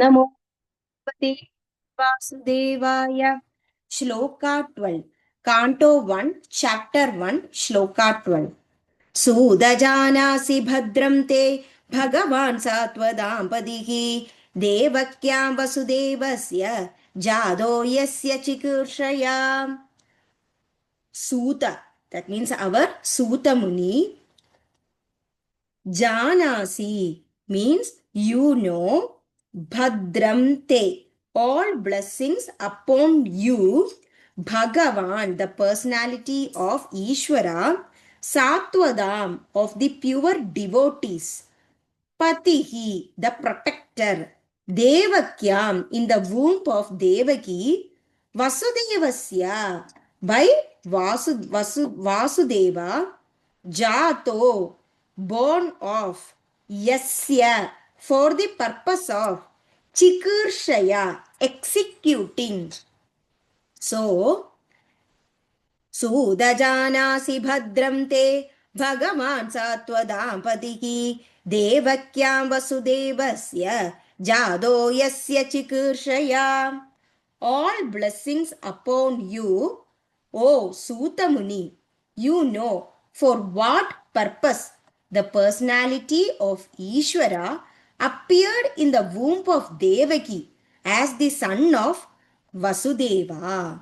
नमो भगवते वासुदेवाय. Shloka 12. Canto 1, Chapter 1, Shloka 12. Sudajanasi bhadram te Bhagavan satvadampadihi Devakyam vasudevasya Jado yasya chikurshaya. Suta, that means our Suta Muni. Janasi means you know. Bhadram te, all blessings upon you. Bhagavan, the personality of Ishvara. Satvadam, of the pure devotees. Patihi, the protector. Devakyam, in the womb of Devaki. Vasudevasya, by Vasudeva. Jato, born of. Yasya, for the purpose of. Chikurshaya, executing. So, Sudajanasi bhadram te Bhagavan satvadampatihi Devakyam vasudevasya Jado yasya chikurshaya. All blessings upon you, O Suta Muni. You know for what purpose the personality of Ishvara appeared in the womb of Devaki as the son of Vasudeva.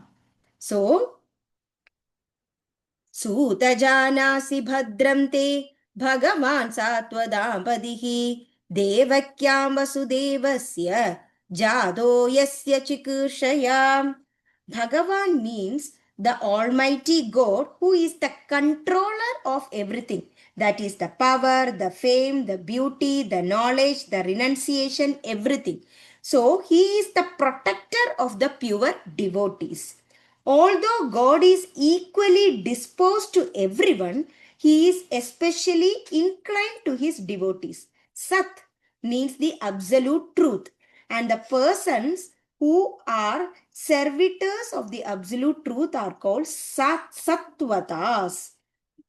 So, सूतजानासि भद्रं ते भगवान् सात्वदाम्पतिः देवक्यां वसुदेवस्य जातो यस्य चिकीर्षया. Bhagavan means the Almighty God who is the controller of everything. That is the power, the fame, the beauty, the knowledge, the renunciation, everything. So he is the protector of the pure devotees. Although God is equally disposed to everyone, he is especially inclined to his devotees. Sat means the absolute truth, and the persons who are servitors of the absolute truth are called Sattvatas.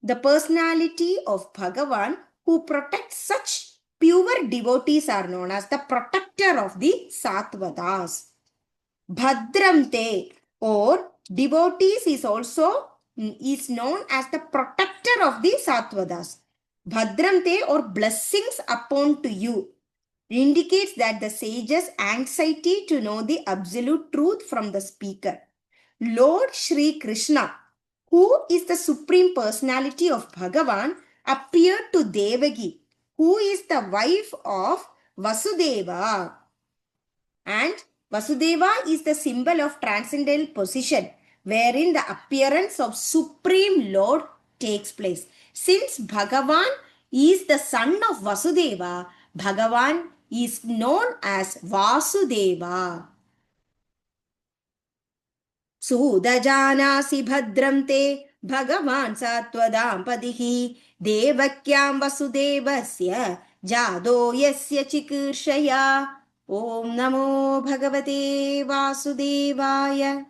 The personality of Bhagavan who protects such pure devotees are known as the protector of the Sattvatas. Bhadramte, or devotees, is also is known as the protector of the Sattvadas. Bhadramte, or blessings upon to you, indicates that the sage's anxiety to know the absolute truth from the speaker. Lord Shri Krishna, who is the supreme personality of Bhagavan, appeared to Devaki, who is the wife of Vasudeva. And Vasudeva is the symbol of transcendental position, wherein the appearance of Supreme Lord takes place. Since Bhagavan is the son of Vasudeva, Bhagavan is known as Vasudeva. Sudajanasi bhadram te Bhagavan satvadampadihi Devakyam vasudevasya Jado yasya chikurshaya. Om Namo Bhagavate Vasudevaya.